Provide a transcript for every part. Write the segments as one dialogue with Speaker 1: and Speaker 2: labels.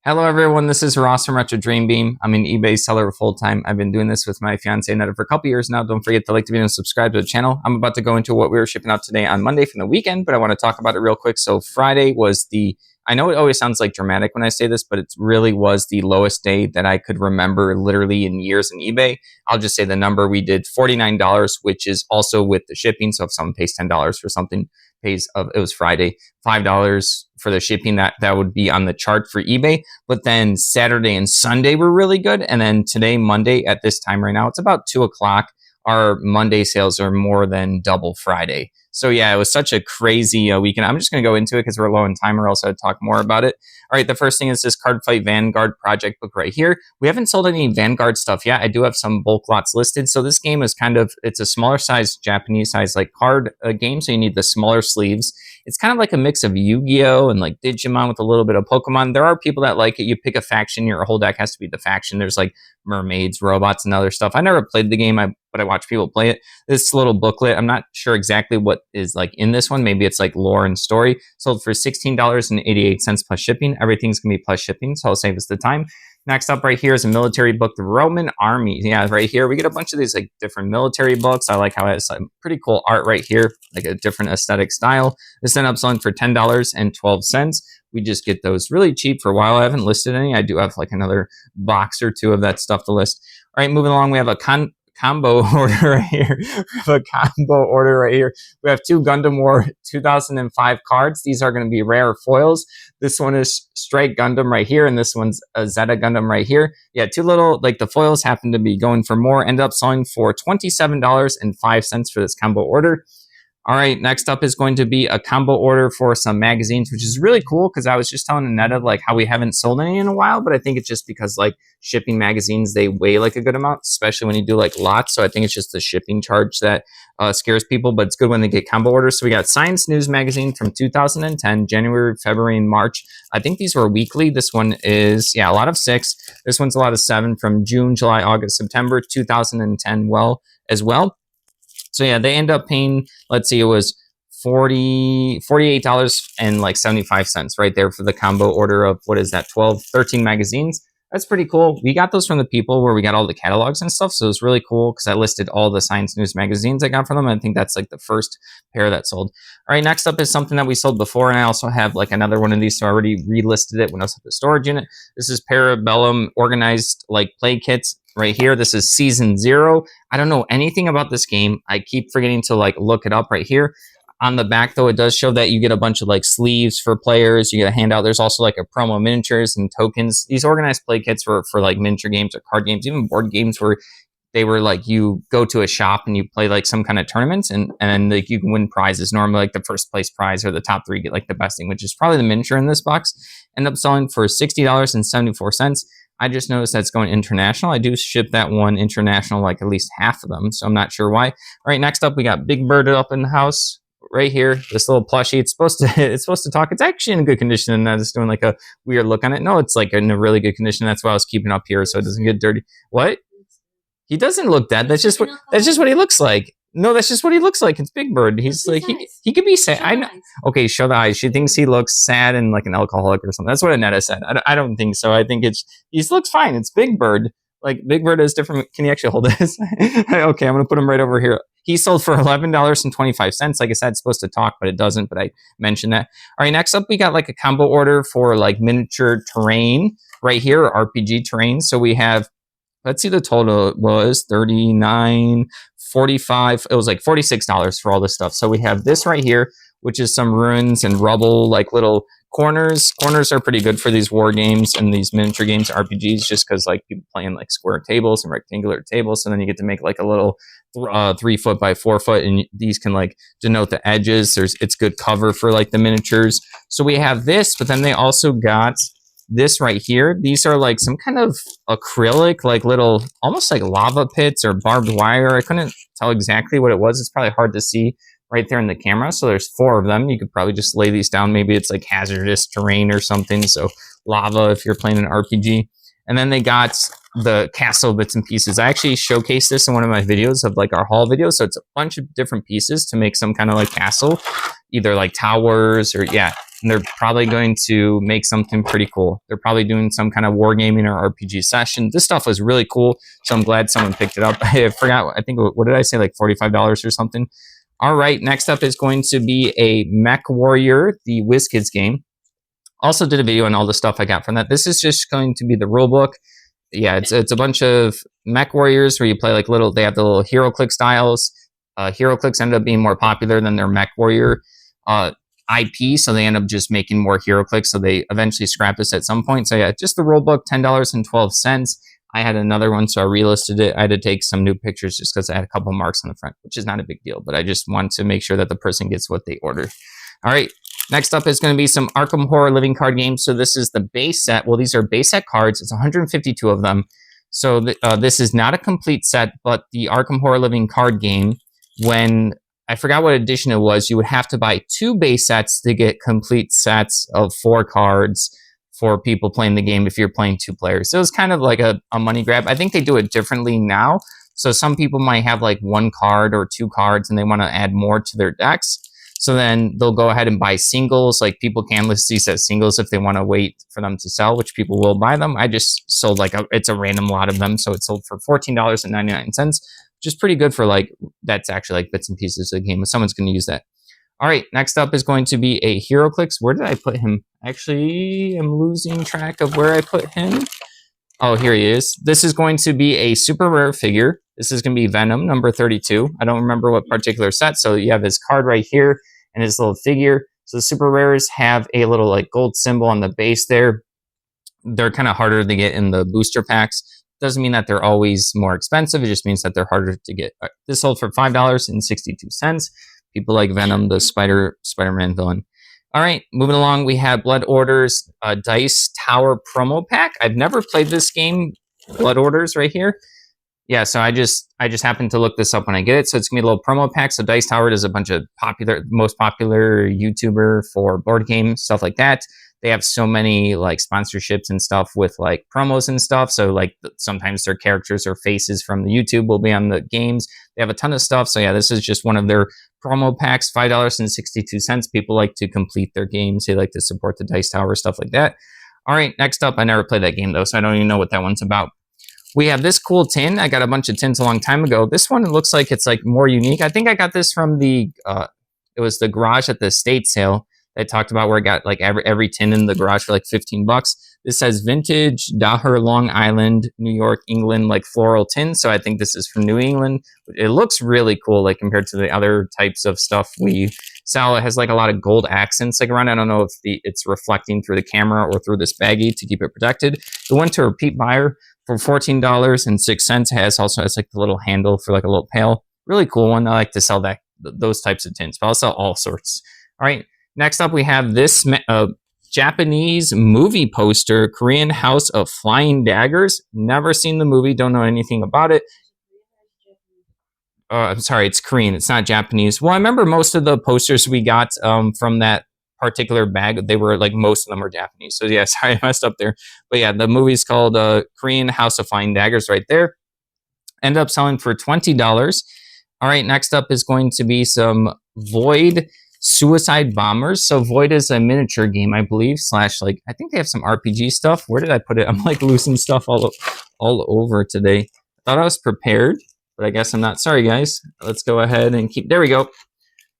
Speaker 1: Hello everyone, this is Ross from Retro Dream Beam. I'm an eBay seller full time. I've been doing this with my fiance Netta for a couple years now. Don't forget to like the video and subscribe to the channel. I'm about to go into what we were shipping out today on Monday from the weekend, but I want to talk about it real quick. So Friday was I know it always sounds like dramatic when I say this, but it really was the lowest day that I could remember literally in years in eBay. I'll just say the number. We did $49, which is also with the shipping. So if someone pays $10 for something, it was Friday, $5 for the shipping, that would be on the chart for eBay. But then Saturday and Sunday were really good. And then today, Monday, at this time right now, it's about 2 o'clock. Our Monday sales are more than double Friday. So yeah, it was such a crazy weekend. I'm just going to go into it because we're low on time, or else I'd talk more about it. All right, the first thing is this Cardfight Vanguard project book right here. We haven't sold any Vanguard stuff yet. I do have some bulk lots listed. So this game is it's a smaller size, Japanese size like card game. So you need the smaller sleeves. It's kind of like a mix of Yu-Gi-Oh! And like Digimon with a little bit of Pokemon. There are people that like it. You pick a faction, your whole deck has to be the faction. There's like mermaids, robots, and other stuff. I never played the game, but I watch people play it. This little booklet, I'm not sure exactly what is like in this one. Maybe it's like lore and story. Sold for $16.88 plus shipping. Everything's gonna be plus shipping, so I'll save us the time. Next up right here is a military book, the Roman Army. Yeah, right here we get a bunch of these like different military books. I like how it has some pretty cool art right here, like a different aesthetic style. This ended up selling for $10.12. We just get those really cheap for a while. I haven't listed any. I do have like another box or two of that stuff to list. All right, moving along, we have a combo order right here. We have a combo order right here. We have two Gundam War 2005 cards. These are going to be rare foils. This one is Strike Gundam right here, and this one's a Zeta Gundam right here. Yeah, two little, like the foils happen to be going for more. Ended up selling for $27.05 for this combo order. All right, next up is going to be a combo order for some magazines, which is really cool because I was just telling Annetta like how we haven't sold any in a while, but I think it's just because like shipping magazines, they weigh like a good amount, especially when you do like lots. So I think it's just the shipping charge that scares people, but it's good when they get combo orders. So we got Science News Magazine from 2010, January, February, and March. I think these were weekly. This one is, yeah, a lot of 6. This one's a lot of 7 from June, July, August, September 2010 as well. So yeah, they end up paying, let's see, it was $48.75 right there for the combo order of, what is that, 13 magazines. That's pretty cool. We got those from the people where we got all the catalogs and stuff. So it was really cool because I listed all the Science News magazines I got from them. I think that's like the first pair that sold. All right, next up is something that we sold before. And I also have like another one of these. So I already relisted it when I was at the storage unit. This is Parabellum organized like play kits right here. This is season 0. I don't know anything about this game. I keep forgetting to like look it up right here. On the back, though, it does show that you get a bunch of like sleeves for players. You get a handout. There's also like a promo miniatures and tokens. These organized play kits for like miniature games or card games, even board games where they were like you go to a shop and you play like some kind of tournaments and like you can win prizes. Normally like the first place prize or the top 3 get like the best thing, which is probably the miniature in this box. End up selling for $60.74. I just noticed that's going international. I do ship that one international, like at least half of them, so I'm not sure why. All right, next up we got Big Bird up in the house right here. This little plushie. It's supposed to talk. It's actually in good condition, and I'm just doing like a weird look on it. No, it's like in a really good condition. That's why I was keeping up here so it doesn't get dirty. What? He doesn't look dead. That's just what he looks like. No, that's just what he looks like. It's Big Bird. He's like he could be sad. I know. Okay, show the eyes. She thinks he looks sad and like an alcoholic or something. That's what Annetta said. I don't think so. I think he looks fine. It's Big Bird. Like Big Bird is different. Can you actually hold this? Okay, I'm gonna put him right over here. He sold for $11.25. Like I said, it's supposed to talk, but it doesn't. But I mentioned that. All right, next up we got like a combo order for like miniature terrain right here, RPG terrain. So we have. Let's see, the total was $39.45. It was like $46 for all this stuff. So we have this right here, which is some ruins and rubble, like little corners. Corners are pretty good for these war games and these miniature games, RPGs, just because like people playing like square tables and rectangular tables. So then you get to make like a little 3 foot by 4 foot, and these can like denote the edges. It's good cover for like the miniatures. So we have this, but then they also got this right here. These are like some kind of acrylic, like little, almost like lava pits or barbed wire. I couldn't tell exactly what it was. It's probably hard to see right there in the camera. So there's 4 of them. You could probably just lay these down. Maybe it's like hazardous terrain or something. So lava if you're playing an RPG. And then they got the castle bits and pieces. I actually showcased this in one of my videos of like our haul video. So it's a bunch of different pieces to make some kind of like castle, either like towers or yeah. and they're probably going to make something pretty cool. They're probably doing some kind of wargaming or RPG session. This stuff was really cool, so I'm glad someone picked it up. I forgot, I think, what did I say, like $45 or something? All right, next up is going to be a Mech Warrior, the WizKids game. Also did a video on all the stuff I got from that. This is just going to be the rule book. Yeah, it's a bunch of Mech Warriors where you play like they have the little HeroClix styles. HeroClix ended up being more popular than their Mech Warrior IP, so they end up just making more HeroClix, so they eventually scrapped this at some point. So yeah, just the rule book, $10.12. I had another one, so I relisted it. I had to take some new pictures just because I had a couple marks on the front, which is not a big deal, but I just want to make sure that the person gets what they order. All right, next up is going to be some Arkham Horror Living card games. So this is the base set. Well, these are base set cards. It's 152 of them. So this is not a complete set, but the Arkham Horror Living card game, when I forgot what edition it was, you would have to buy 2 base sets to get complete sets of 4 cards for people playing the game if you're playing 2 players. So it was kind of like a money grab. I think they do it differently now. So some people might have like 1 card or 2 cards and they want to add more to their decks. So then they'll go ahead and buy singles. Like people can list these as singles if they want to wait for them to sell, which people will buy them. I just sold it's a random lot of them. So it sold for $14.99, which is pretty good for that's actually like bits and pieces of the game. If someone's going to use that. All right, next up is going to be a HeroClix. Where did I put him? Actually, I'm losing track of where I put him. Oh, here he is. This is going to be a super rare figure. This is going to be Venom, number 32. I don't remember what particular set. So you have his card right here and his little figure. So the super rares have a little gold symbol on the base there. They're kind of harder to get in the booster packs. Doesn't mean that they're always more expensive. It just means that they're harder to get. This sold for $5.62. People like Venom, the Spider-Man villain. All right, moving along, we have Blood Orders Dice Tower promo pack. I've never played this game, Blood Orders, right here. Yeah, so I just happened to look this up when I get it. So it's gonna be a little promo pack. So Dice Tower is a bunch of most popular YouTuber for board game stuff like that. They have so many sponsorships and stuff with promos and stuff. So sometimes their characters or faces from the YouTube will be on the games. They have a ton of stuff. So yeah, this is just one of their promo packs, $5.62. People like to complete their games. They like to support the Dice Tower, stuff like that. All right, next up, I never played that game though, so I don't even know what that one's about. We have this cool tin. I got a bunch of tins a long time ago. This one looks like it's more unique. I think I got this from it was the garage at the estate sale. I talked about where I got every tin in the garage for $15. This says vintage Daher, Long Island, New York, England, floral tin. So I think this is from New England. It looks really cool, compared to the other types of stuff we sell. It has a lot of gold accents around. I don't know if it's reflecting through the camera or through this baggie to keep it protected. It went to a repeat buyer for $14.06. It also has the little handle for a little pail. Really cool one. I like to sell those types of tins, but I'll sell all sorts. All right. Next up, we have this Japanese movie poster, Korean House of Flying Daggers. Never seen the movie, don't know anything about it. I'm sorry, it's Korean. It's not Japanese. Well, I remember most of the posters we got from that particular bag, they were most of them were Japanese. So yeah, sorry, I messed up there. But yeah, the movie's called Korean House of Flying Daggers right there. Ended up selling for $20. All right, next up is going to be some Void Suicide Bombers. So Void is a miniature game, I believe, / I think they have some RPG stuff. Where did I put it? I'm losing stuff all over today. I thought I was prepared, but I guess I'm not. Sorry, guys. Let's go ahead and there we go.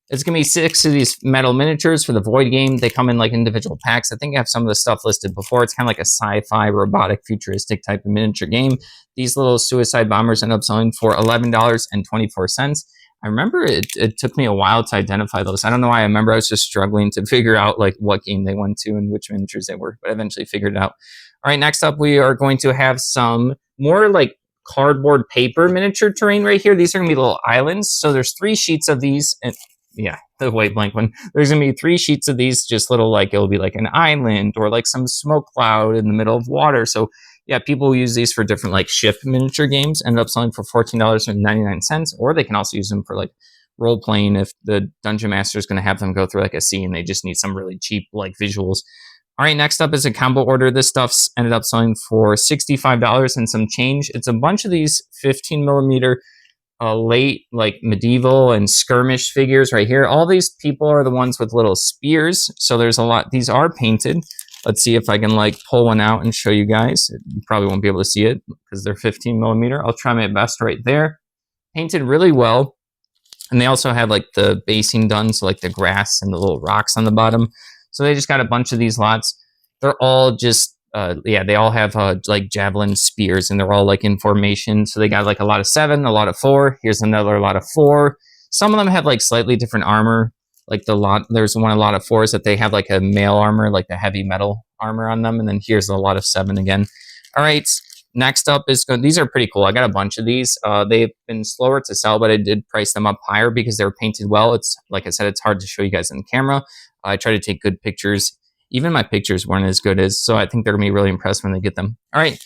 Speaker 1: It's going to be 6 of these metal miniatures for the Void game. They come in individual packs. I think I have some of the stuff listed before. It's kind of like a sci-fi, robotic, futuristic type of miniature game. These little Suicide Bombers end up selling for $11.24. I remember it took me a while to identify those. I don't know why. I remember I was just struggling to figure out what game they went to and which miniatures they were, but I eventually figured it out. All right, next up we are going to have some more cardboard paper miniature terrain right here. These are going to be little islands. So there's 3 sheets of these, and yeah, the white blank one. There's going to be 3 sheets of these, just little it'll be an island or some smoke cloud in the middle of water. So yeah, people use these for different ship miniature games. End up selling for $14.99, or they can also use them for role playing if the dungeon master is going to have them go through a scene. They just need some really cheap visuals. All right, next up is a combo order. This stuff's ended up selling for $65 and some change. It's a bunch of these 15 millimeter late like medieval and skirmish figures right here. All these people are the ones with little spears. So there's a lot. These are painted. Let's see if I can like pull one out and show you guys. You probably won't be able to see it because they're 15 millimeter. I'll try my best right there. Painted really well. And they also have like the basing done, so like the grass and the little rocks on the bottom. So they just got a bunch of these lots. They're all just, they all have like javelin spears, and they're all like in formation. So they got like a lot of 7, a lot of 4. Here's another lot of 4. Some of them have like slightly different armor. Like there's a lot of 4s that they have like a mail armor, like the heavy metal armor on them. And then here's a lot of 7 again. All right. Next up is these are pretty cool. I got a bunch of these. They've been slower to sell, but I did price them up higher because they're painted well. It's like I said, it's hard to show you guys on camera. I try to take good pictures. Even my pictures weren't as good as, so I think they're gonna be really impressed when they get them. All right,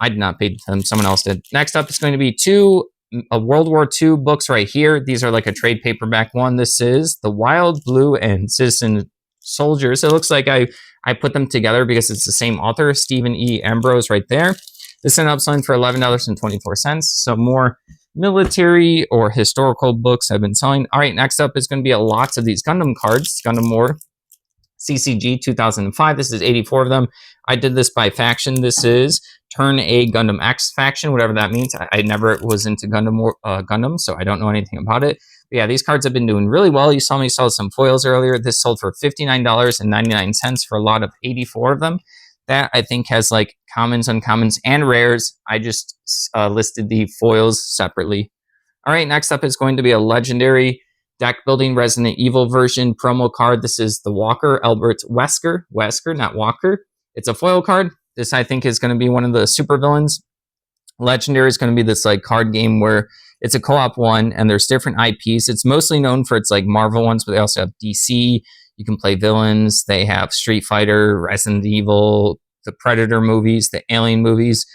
Speaker 1: I did not pay them. Someone else did. Next up is going to be 2 World War II books right here. These are like a trade paperback one. This is The Wild Blue and Citizen Soldiers. It looks like I put them together because it's the same author, Stephen E. Ambrose, right there. This ended up selling for $11.24. So more military or historical books have been selling. All right, next up is going to be lots of these Gundam cards. Gundam War CCG 2005. This is 84 of them. I did this by faction. This is Turn A Gundam X faction, whatever that means. I never was into Gundam, so I don't know anything about it. But yeah, these cards have been doing really well. You saw me sell some foils earlier. This sold for $59.99 for a lot of 84 of them. That I think has like commons, uncommons, and rares. I just listed the foils separately. All right, next up is going to be a legendary deck building Resident Evil version promo card. This is the Walker Albert Wesker, not Walker. It's a foil card. This I think is going to be one of the super villains. Legendary is going to be this like card game where it's a co-op one and there's different IPs. It's mostly known for its like Marvel ones, but they also have DC. You can play villains. They have Street Fighter, Resident Evil, the Predator movies, the Alien movies.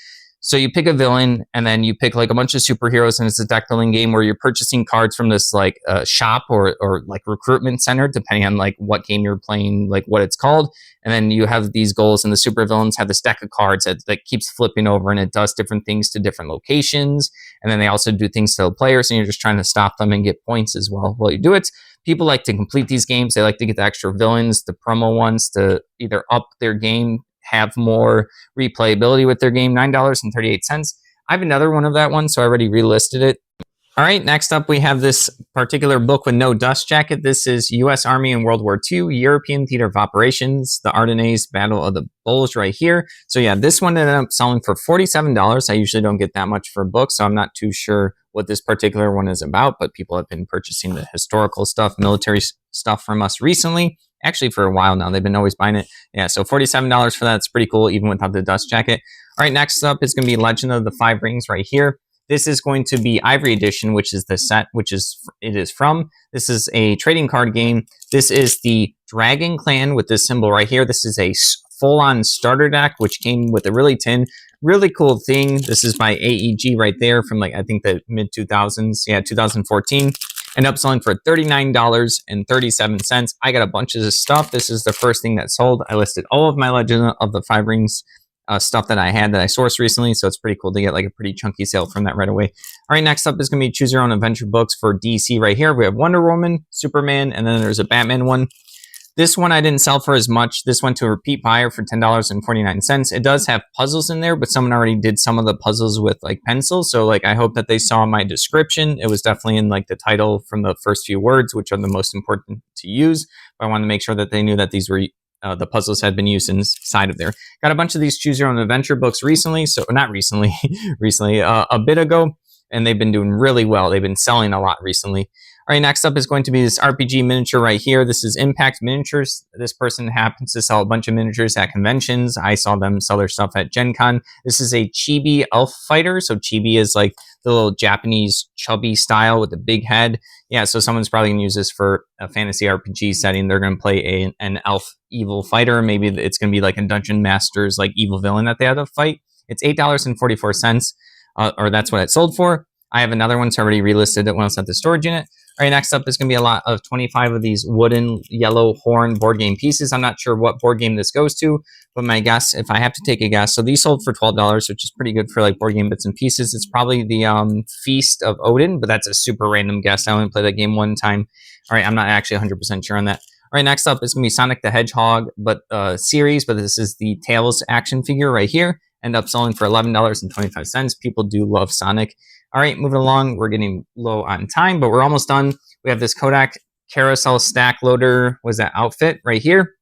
Speaker 1: So you pick a villain and then you pick like a bunch of superheroes, and it's a deck building game where you're purchasing cards from this like shop or like recruitment center, depending on like what game you're playing, like what it's called. And then you have these goals, and the super villains have this deck of cards that keeps flipping over, and it does different things to different locations. And then they also do things to the players, and you're just trying to stop them and get points as well while you do it. People like to complete these games. They like to get the extra villains, the promo ones, to either up their game, have more replayability with their game. $9.38. I have another one of that one, so I already relisted it. All right, next up we have this particular book with no dust jacket. This is U.S. Army in World War II, European Theater of Operations, the Ardennes Battle of the Bulge right here. So yeah, this one ended up selling for $47. I usually don't get that much for a book, so I'm not too sure what this particular one is about, but people have been purchasing the historical stuff, military stuff from us recently. Actually, for a while now. They've been always buying it. Yeah, so $47 for that. It's pretty cool, even without the dust jacket. All right, next up is going to be Legend of the Five Rings right here. This is going to be Ivory Edition, which is the set, it is from. This is a trading card game. This is the Dragon Clan with this symbol right here. This is a full-on starter deck, which came with a really cool thing. This is by AEG right there from like, I think the mid-2000s. Yeah, 2014. Ended up selling for $39.37. I got a bunch of this stuff. This is the first thing that sold. I listed all of my Legend of the Five Rings stuff that I had that I sourced recently, so it's pretty cool to get like a pretty chunky sale from that right away. All right, next up is going to be Choose Your Own Adventure books for DC right here. We have Wonder Woman, Superman, and then there's a Batman one. This one I didn't sell for as much. This went to a repeat buyer for $10.49. It does have puzzles in there, but someone already did some of the puzzles with like pencils. So like I hope that they saw my description. It was definitely in like the title from the first few words, which are the most important to use. But I wanted to make sure that they knew that these were the puzzles had been used inside of there. Got a bunch of these Choose Your Own Adventure books recently. So not recently, a bit ago. And they've been doing really well. They've been selling a lot recently. All right, next up is going to be this RPG miniature right here. This is Impact Miniatures. This person happens to sell a bunch of miniatures at conventions. I saw them sell their stuff at Gen Con. This is a Chibi elf fighter. So Chibi is like the little Japanese chubby style with the big head. Yeah, so someone's probably going to use this for a fantasy RPG setting. They're going to play an elf evil fighter. Maybe it's going to be like a Dungeon Master's like evil villain that they have to fight. It's $8.44, or that's what it sold for. I have another one, so I already relisted it when I was at the storage unit. All right, next up is going to be a lot of 25 of these wooden yellow horn board game pieces. I'm not sure what board game this goes to, but my guess, if I have to take a guess, so these sold for $12, which is pretty good for like board game bits and pieces. It's probably the Feast of Odin, but that's a super random guess. I only played that game one time. All right, I'm not actually 100% sure on that. All right, next up is going to be Sonic the Hedgehog, but series, but this is the Tails action figure right here. End up selling for $11.25. People do love Sonic. All right, moving along. We're getting low on time, but we're almost done. We have this Kodak Carousel Stack Loader. Was that outfit right here?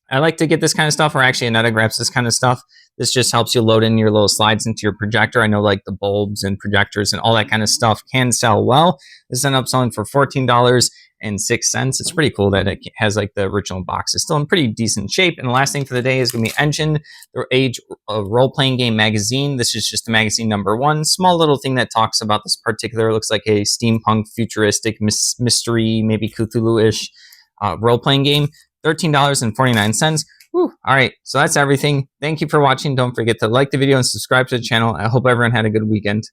Speaker 1: I like to get this kind of stuff, or actually Aneta grabs this kind of stuff. This just helps you load in your little slides into your projector. I know like the bulbs and projectors and all that kind of stuff can sell well. This ended up selling for $14.06. It's pretty cool that it has like the original box. It's still in pretty decent shape. And the last thing for the day is going to be Engine, the Age role-playing game magazine. This is just the magazine #1. Small little thing that talks about this particular, looks like a steampunk, futuristic, mystery, maybe Cthulhu-ish role-playing game. $13.49. Woo. All right, so that's everything. Thank you for watching. Don't forget to like the video and subscribe to the channel. I hope everyone had a good weekend.